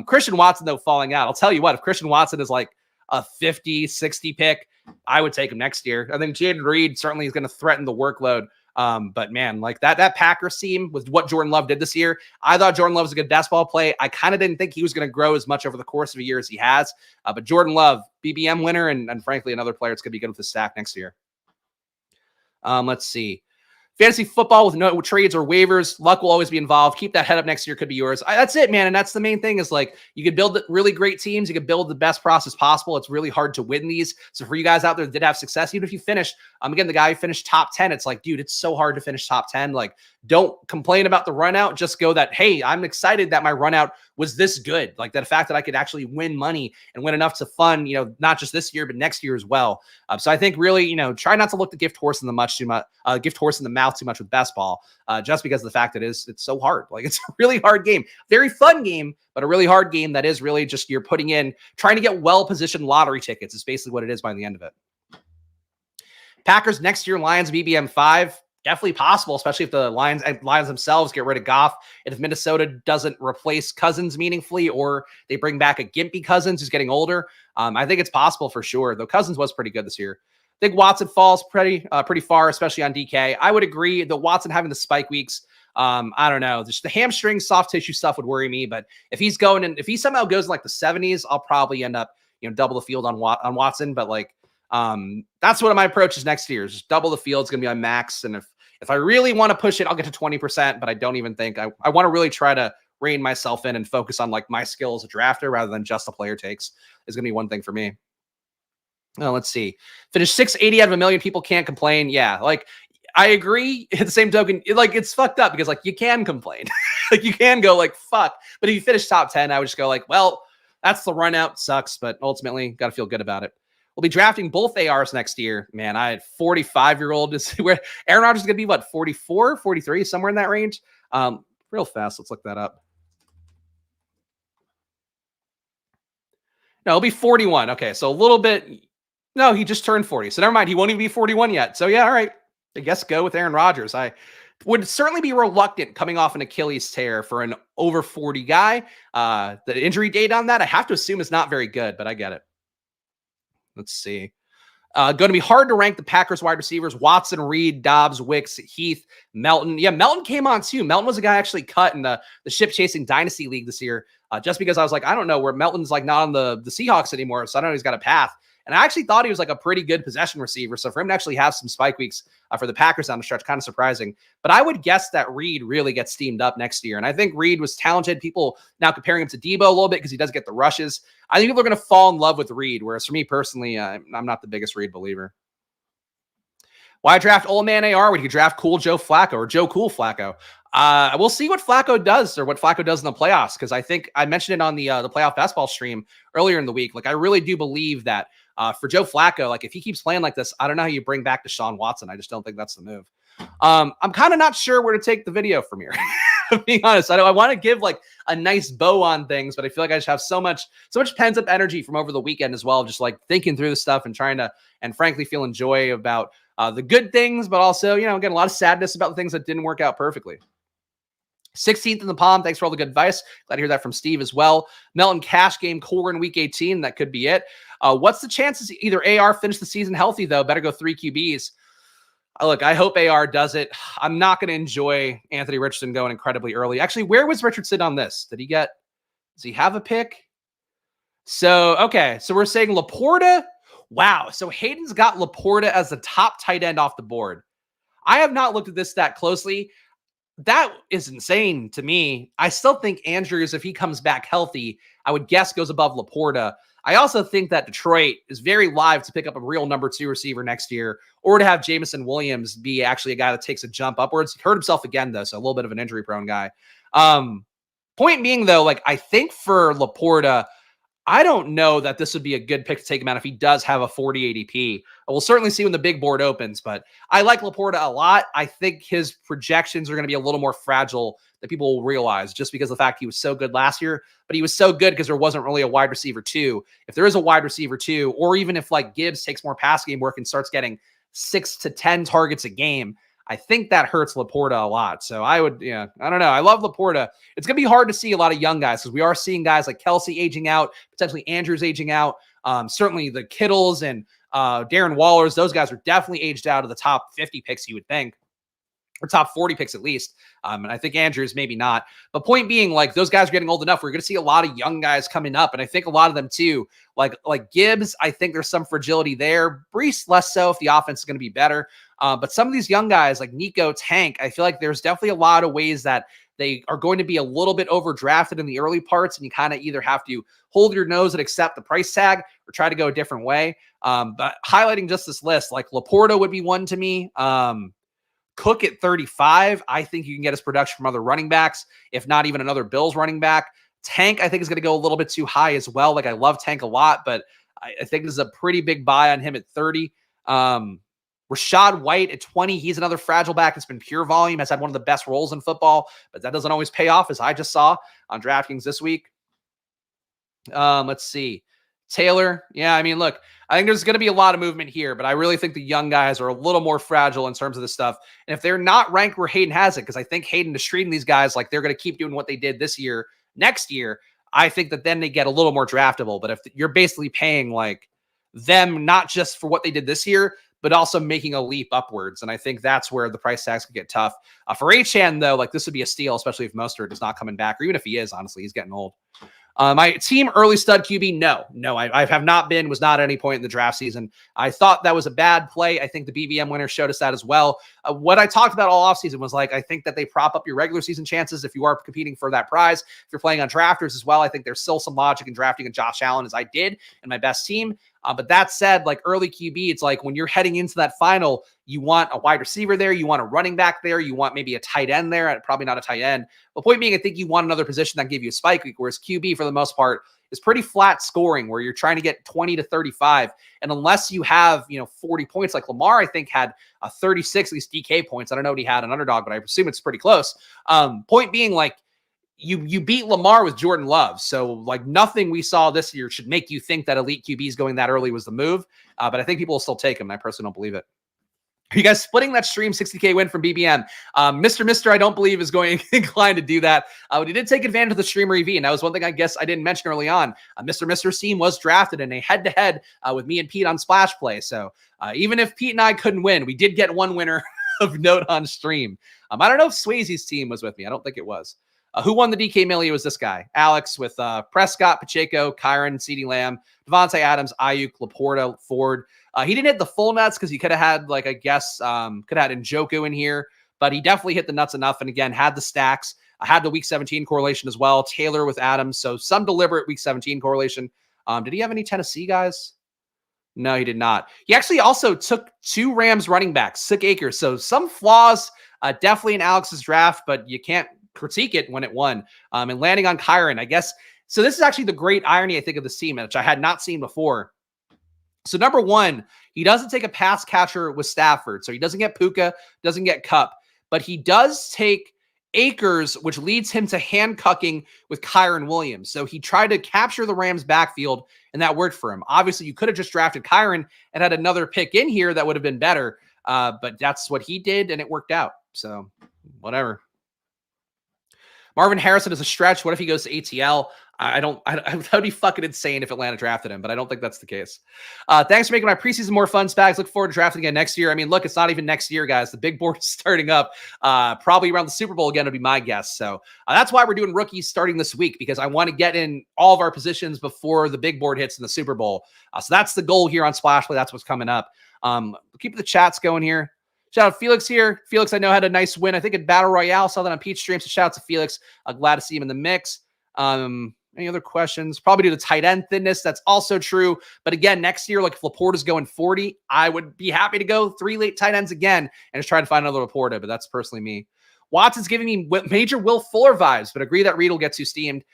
Christian Watson, though, falling out. I'll tell you what, if Christian Watson is like a 50, 60 pick, I would take him next year. I think Jaden Reed certainly is going to threaten the workload. But man, like that Packers team with what Jordan Love did this year, I thought Jordan Love was a good best ball play. I kind of didn't think he was going to grow as much over the course of a year as he has. But Jordan Love, BBM winner, and frankly, another player that's going to be good with the stack next year. Let's see. Fantasy football with no trades or waivers. Luck will always be involved. Keep that head up next year. Could be yours. That's it, man. And that's the main thing is, like, you could build really great teams. You could build the best process possible. It's really hard to win these. So for you guys out there that did have success, even if you finished, again, the guy who finished top 10, it's like, dude, it's so hard to finish top 10. Like, don't complain about the run out. Just go that, hey, I'm excited that my run out was this good. Like, that fact that I could actually win money and win enough to fund, not just this year, but next year as well. So I think really, try not to look the gift horse in the mouth too much with best ball, just because of the fact that it's so hard. Like, it's a really hard game, very fun game, but a really hard game that is really just, you're putting in, trying to get well-positioned lottery tickets is basically what it is by the end of it. Packers next year, Lions BBM5. Definitely possible, especially if the Lions themselves get rid of Goff, and if Minnesota doesn't replace Cousins meaningfully, or they bring back a gimpy Cousins who's getting older. I think it's possible for sure, though Cousins was pretty good this year. I think Watson falls pretty far, especially on DK. I would agree that Watson having the spike weeks, I don't know, just the hamstring, soft tissue stuff would worry me. But if he's going and if he somehow goes in like the 70s, I'll probably end up, double the field on Watson. But like, that's what my approach is next year. Is just double the field. It's going to be on max. And if I really want to push it, I'll get to 20%. But I don't even think I want to really try to rein myself in and focus on like my skill as a drafter rather than just the player takes is going to be one thing for me. Let's see. Finish 680 out of 1 million. People can't complain. Yeah, like I agree. At the same token, it's fucked up because like you can complain. Like you can go like fuck. But if you finish top 10, I would just go like, well, that's the run out. Sucks, but ultimately got to feel good about it. We'll be drafting both ARs next year. Man, I had 45-year-old is where Aaron Rodgers is going to be, what, 44, 43, somewhere in that range. Real fast. Let's look that up. No, he'll be 41. Okay, so a little bit. No, he just turned 40. So never mind. He won't even be 41 yet. So yeah, all right. I guess go with Aaron Rodgers. I would certainly be reluctant coming off an Achilles tear for an over 40 guy. The injury date on that, I have to assume is not very good, but I get it. Let's see. Going to be hard to rank the Packers wide receivers. Watson, Reed, Dobbs, Wicks, Heath, Melton. Yeah, Melton came on too. Melton was a guy actually cut in the ship chasing dynasty league this year. Just because I was like, I don't know where Melton's like not on the Seahawks anymore. So I don't know he's got a path. And I actually thought he was like a pretty good possession receiver. So for him to actually have some spike weeks for the Packers down the stretch, kind of surprising. But I would guess that Reed really gets steamed up next year. And I think Reed was talented. People now comparing him to Debo a little bit because he does get the rushes. I think people are going to fall in love with Reed, whereas for me personally, I'm not the biggest Reed believer. Why draft old man AR when you could draft cool Joe Flacco or Joe Cool Flacco? We'll see what Flacco does or what Flacco does in the playoffs, because I think I mentioned it on the playoff basketball stream earlier in the week. Like, I really do believe that for Joe Flacco, like if he keeps playing like this, I don't know how you bring back Deshaun Watson. I just don't think that's the move. I'm kind of not sure where to take the video from here. Being honest, I want to give like a nice bow on things, but I feel like I just have so much pent up energy from over the weekend as well, just like thinking through the stuff and trying to, and frankly, feeling joy about the good things, but also, getting a lot of sadness about the things that didn't work out perfectly. 16th in the palm. Thanks for all the good advice. Glad to hear that from Steve as well. Melton cash game core in week 18. That could be it. What's the chances either AR finish the season healthy, though? Better go 3 QBs. Look, I hope AR does it. I'm not going to enjoy Anthony Richardson going incredibly early. Actually, where was Richardson on this? Does he have a pick? So, okay. So we're saying Laporta. Wow. So Hayden's got Laporta as the top tight end off the board. I have not looked at this that closely. That is insane to me. I still think Andrews, if he comes back healthy, I would guess goes above Laporta. I also think that Detroit is very live to pick up a real number 2 receiver next year, or to have Jameson Williams be actually a guy that takes a jump upwards. He hurt himself again, though, so a little bit of an injury-prone guy. Point being, though, like I think for Laporta, I don't know that this would be a good pick to take him out if he does have a 40 ADP. We'll certainly see when the big board opens, but I like Laporta a lot. I think his projections are going to be a little more fragile than people will realize, just because of the fact he was so good last year, but he was so good because there wasn't really a wide receiver 2. If there is a wide receiver 2, or even if like Gibbs takes more pass game work and starts getting 6 to 10 targets a game, I think that hurts Laporta a lot. So I don't know. I love Laporta. It's going to be hard to see a lot of young guys because we are seeing guys like Kelsey aging out, potentially Andrews aging out. Certainly the Kittles and Darren Wallers, those guys are definitely aged out of the top 50 picks, you would think, or top 40 picks at least. And I think Andrews maybe not. But point being, like, those guys are getting old enough. We're going to see a lot of young guys coming up. And I think a lot of them too, like Gibbs, I think there's some fragility there. Brees, less so if the offense is going to be better. But some of these young guys like Nico, Tank, I feel like there's definitely a lot of ways that they are going to be a little bit overdrafted in the early parts, and you kind of either have to hold your nose and accept the price tag or try to go a different way. But highlighting just this list, like Laporta would be one to me. Cook at 35, I think you can get his production from other running backs, if not even another Bills running back. Tank, I think, is going to go a little bit too high as well. Like, I love Tank a lot, but I think this is a pretty big buy on him at 30. Rashad White at 20. He's another fragile back. It's been pure volume, has had one of the best roles in football, but that doesn't always pay off, as I just saw on DraftKings this week. Let's see. Taylor. Yeah, I mean, look, I think there's going to be a lot of movement here, but I really think the young guys are a little more fragile in terms of this stuff. And if they're not ranked where Hayden has it, because I think Hayden is treating these guys like they're going to keep doing what they did this year, next year, I think that then they get a little more draftable. But if you're basically paying like them, not just for what they did this year, but also making a leap upwards. And I think that's where the price tags could get tough. For Achane, though, like this would be a steal, especially if Mostert is not coming back, or even if he is, honestly, he's getting old. My team early stud QB, no, I have not been, was not at any point in the draft season. I thought that was a bad play. I think the BBM winner showed us that as well. What I talked about all offseason was like, I think that they prop up your regular season chances if you are competing for that prize. If you're playing on drafters as well, I think there's still some logic in drafting a Josh Allen, as I did in my best team. But that said, like early QB, it's like when you're heading into that final, you want a wide receiver there, you want a running back there, you want maybe a tight end there, probably not a tight end. But point being, I think you want another position that can give you a spike week, whereas QB for the most part is pretty flat scoring, where you're trying to get 20 to 35. And unless you have, 40 points, like Lamar, I think had 36, at least DK points. I don't know what he had on Underdog, but I assume it's pretty close. Point being, like, you beat Lamar with Jordan Love. So like nothing we saw this year should make you think that elite QBs going that early was the move. But I think people will still take him. I personally don't believe it. Are you guys splitting that stream 60K win from BBM? Mr. I don't believe is going inclined to do that. But he did take advantage of the streamer EV. And that was one thing I guess I didn't mention early on. Mr.'s team was drafted in a head-to-head with me and Pete on Splash Play. So even if Pete and I couldn't win, we did get one winner of note on stream. I don't know if Swayze's team was with me. I don't think it was. Who won the DK Millie? It was this guy, Alex, with Prescott, Pacheco, Kyren, CeeDee Lamb, Devontae Adams, Ayuk, Laporta, Ford. He didn't hit the full nuts because he could have had, like, I guess, could have had Njoku in here, but he definitely hit the nuts enough. And again, had the stacks. I had the week 17 correlation as well. Taylor with Adams. So some deliberate week 17 correlation. Did he have any Tennessee guys? No, he did not. He actually also took 2 Rams running backs, Sick Akers. So some flaws definitely in Alex's draft, but you can't critique it when it won. And landing on Kyren, I guess. So this is actually the great irony, I think, of this team, which I had not seen before. So number one, he doesn't take a pass catcher with Stafford. So he doesn't get Puka, doesn't get Kupp, but he does take Akers, which leads him to hand-cucking with Kyren Williams. So he tried to capture the Rams' backfield, and that worked for him. Obviously, you could have just drafted Kyren and had another pick in here that would have been better, but that's what he did, and it worked out. So whatever. Marvin Harrison is a stretch. What if he goes to ATL? That would be fucking insane if Atlanta drafted him, but I don't think that's the case. Thanks for making my preseason more fun, Spags. Look forward to drafting again next year. I mean, look, it's not even next year, guys. The big board is starting up probably around the Super Bowl again would be my guess. So that's why we're doing rookies starting this week, because I want to get in all of our positions before the big board hits in the Super Bowl. So that's the goal here on Splashplay. That's what's coming up. Keep the chats going here. Shout out Felix here. Felix, I know, had a nice win, I think, at Battle Royale. Saw that on Peach Stream. So shout out to Felix. Glad to see him in the mix. Any other questions? Probably due to tight end thinness. That's also true. But again, next year, like if Laporta's going 40, I would be happy to go 3 late tight ends again and just try to find another Laporta, but that's personally me. Watson's giving me major Will Fuller vibes, but agree that Reed will get too steamed.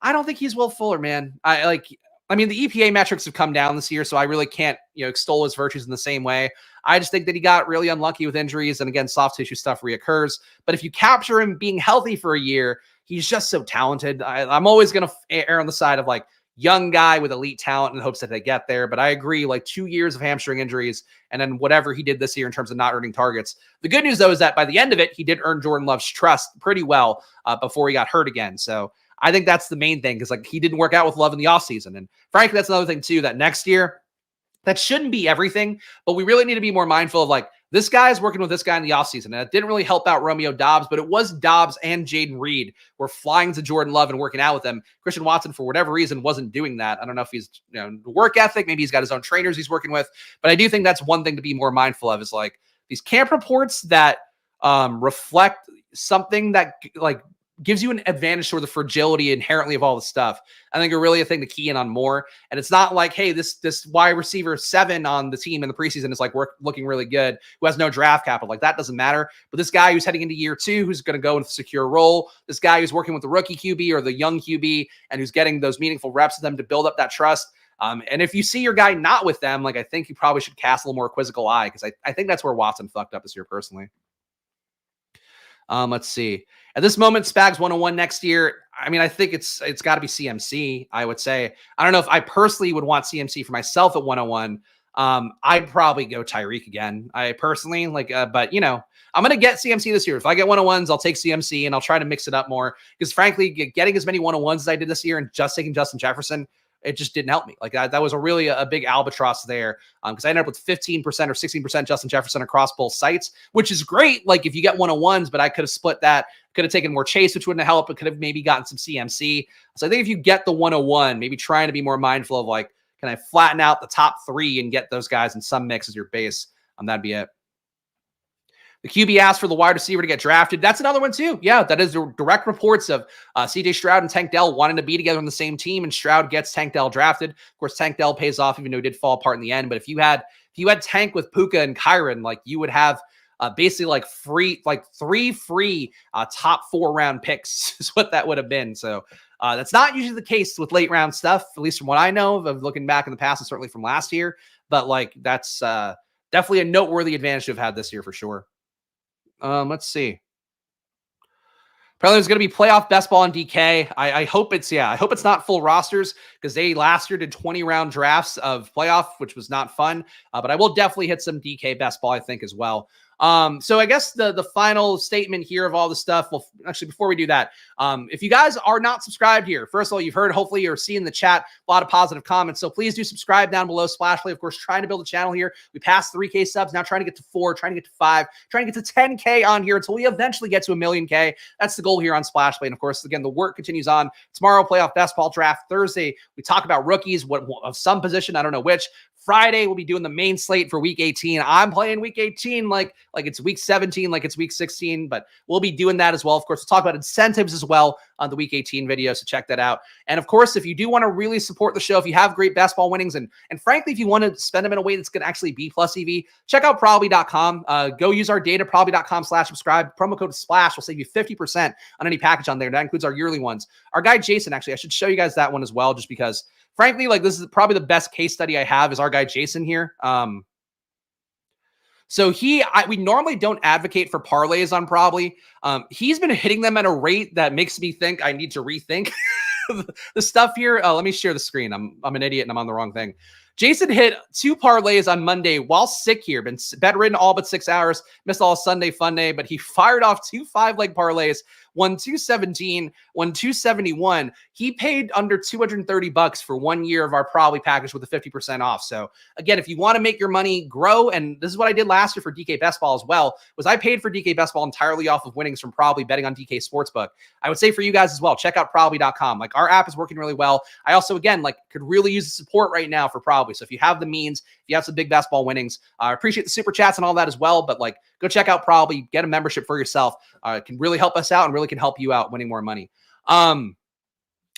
I don't think he's Will Fuller, man. I mean, the EPA metrics have come down this year, so I really can't, extol his virtues in the same way. I just think that he got really unlucky with injuries, and again, soft tissue stuff reoccurs. But if you capture him being healthy for a year, he's just so talented. I'm always going to err on the side of like young guy with elite talent in hopes that they get there. But I agree, like 2 years of hamstring injuries and then whatever he did this year in terms of not earning targets. The good news, though, is that by the end of it, he did earn Jordan Love's trust pretty well before he got hurt again. So I think that's the main thing, because like he didn't work out with Love in the offseason. And frankly, that's another thing too, that next year, that shouldn't be everything, but we really need to be more mindful of like, this guy is working with this guy in the offseason. And it didn't really help out Romeo Dobbs, but it was Dobbs and Jaden Reed were flying to Jordan Love and working out with them. Christian Watson, for whatever reason, wasn't doing that. I don't know if he's, work ethic. Maybe he's got his own trainers he's working with. But I do think that's one thing to be more mindful of, is like these camp reports that reflect something that like gives you an advantage toward the fragility inherently of all the stuff. I think are really a thing to key in on more. And it's not like, hey, this wide receiver 7 on the team in the preseason is like looking really good, who has no draft capital. Like that doesn't matter. But this guy who's heading into year 2, who's going to go into a secure role, this guy who's working with the rookie QB or the young QB and who's getting those meaningful reps with them to build up that trust. And if you see your guy not with them, like I think you probably should cast a little more quizzical eye, because I think that's where Watson fucked up this year personally. Let's see. At this moment, Spags 101 next year. I mean, I think it's got to be CMC, I would say. I don't know if I personally would want CMC for myself at 101. I'd probably go Tyreek again. I personally but I'm going to get CMC this year. If I get 101s, I'll take CMC and I'll try to mix it up more, because frankly, getting as many 101s as I did this year and just taking Justin Jefferson, it just didn't help me. Like that was a big albatross there, because I ended up with 15% or 16% Justin Jefferson across both sites, which is great. Like if you get 101s, but I could have split that, could have taken more Chase, which wouldn't have helped, but could have maybe gotten some CMC. So I think if you get the 101, maybe trying to be more mindful of like, can I flatten out the top 3 and get those guys in some mix as your base? That'd be it. The QB asked for the wide receiver to get drafted. That's another one too. Yeah, that is direct reports of CJ Stroud and Tank Dell wanting to be together on the same team, and Stroud gets Tank Dell drafted. Of course, Tank Dell pays off, even though he did fall apart in the end. But if you had Tank with Puka and Kyren, like you would have basically like 3 free top 4 round picks is what that would have been. So that's not usually the case with late round stuff, at least from what I know of looking back in the past, and certainly from last year. But like that's definitely a noteworthy advantage to have had this year for sure. Let's see. Apparently there's going to be playoff best ball in DK. I hope it's not full rosters, because they last year did 20 round drafts of playoff, which was not fun. But I will definitely hit some DK best ball, I think, as well. So I guess the final statement here of all the stuff. Well, actually, before we do that, if you guys are not subscribed here, first of all, you've heard, hopefully you're seeing in the chat a lot of positive comments. So please do subscribe down below. Splash Play, of course, trying to build a channel here. We passed 3K subs, now trying to get to 4, trying to get to 5, trying to get to 10K on here until we eventually get to 1 million K. That's the goal here on Splash Play. And of course, again, the work continues on. Tomorrow, playoff best ball draft. Thursday, we talk about rookies, what of some position, I don't know which. Friday, we'll be doing the main slate for week 18. I'm playing week 18 like it's week 17, like it's week 16, but we'll be doing that as well. Of course, we'll talk about incentives as well on the week 18 video, so check that out. And of course, if you do want to really support the show, if you have great best ball winnings, and frankly, if you want to spend them in a way that's going to actually be plus EV, check out probably.com. Go use our data, probably.com/subscribe. Promo code SPLASH will save you 50% on any package on there. That includes our yearly ones. Our guy, Jason, actually, I should show you guys that one as well, just because frankly, like this is probably the best case study I have is our guy Jason here. So we normally don't advocate for parlays on Probably. He's been hitting them at a rate that makes me think I need to rethink the stuff here. Let me share the screen. I'm an idiot and I'm on the wrong thing. Jason hit 2 parlays on Monday while sick here. Been bedridden all but 6 hours. Missed all Sunday fun day, but he fired off 2 5-leg parlays. Won 217, won 271. He paid under $230 for 1 year of our Probably package with a 50% off. So again, if you want to make your money grow, and this is what I did last year for DK Best Ball as well, was I paid for DK Best Ball entirely off of winnings from Probably betting on DK Sportsbook. I would say for you guys as well, check out probably.com. Like our app is working really well. I also, again, like could really use the support right now for Probably. So if you have the means, if you have some big best ball winnings, I appreciate the super chats and all that as well. But like, go check out Probably, get a membership for yourself. It can really help us out and really can help you out winning more money.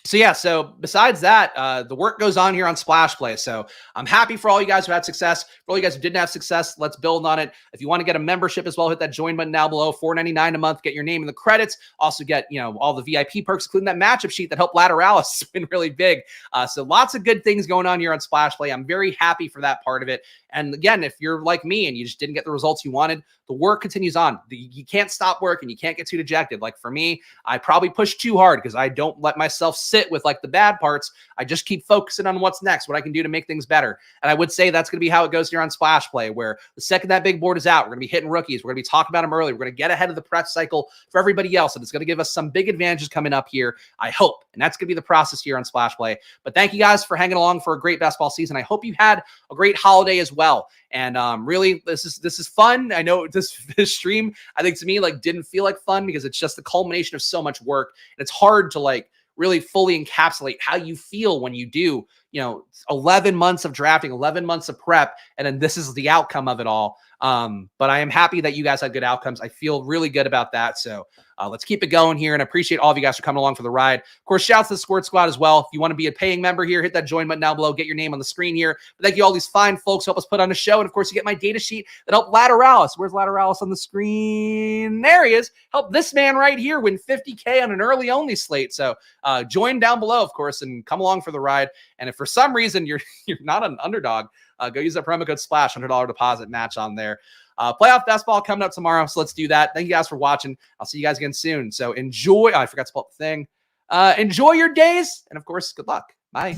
So yeah, so besides that, the work goes on here on Splash Play. So I'm happy for all you guys who had success. For all you guys who didn't have success, let's build on it. If you want to get a membership as well, hit that join button down below. $4.99 a month, get your name in the credits. Also get, all the VIP perks, including that matchup sheet that helped Lateralis win really big. So lots of good things going on here on Splash Play. I'm very happy for that part of it. And again, if you're like me and you just didn't get the results you wanted, the work continues on. You can't stop work and you can't get too dejected. Like for me, I probably push too hard because I don't let myself sit with like the bad parts. I just keep focusing on what's next, what I can do to make things better. And I would say that's going to be how it goes here on Splash Play, where the second that big board is out, we're going to be hitting rookies. We're going to be talking about them early. We're going to get ahead of the press cycle for everybody else. And it's going to give us some big advantages coming up here, I hope. And that's going to be the process here on Splash Play. But thank you guys for hanging along for a great basketball season. I hope you had a great holiday as well. And really, this is fun. I know this stream, I think to me, like didn't feel like fun because it's just the culmination of so much work. And it's hard to like really fully encapsulate how you feel when you do, 11 months of drafting, 11 months of prep, and then this is the outcome of it all. But I am happy that you guys had good outcomes. I feel really good about that. So let's keep it going here. And I appreciate all of you guys for coming along for the ride. Of course, shouts to the Squirt Squad as well. If you want to be a paying member here, hit that join button down below. Get your name on the screen here. But thank you all these fine folks who help us put on a show. And of course, you get my data sheet that helped Lateralis. Where's Lateralis on the screen? There he is. Help this man right here win 50K on an early only slate. So join down below, of course, and come along for the ride. And if for some reason you're not an underdog, go use that promo code SPLASH, $100 deposit match on there. Playoff best ball coming up tomorrow, so let's do that. Thank you guys for watching. I'll see you guys again soon. So enjoy. I forgot to pull up the thing. Enjoy your days, and of course, good luck. Bye.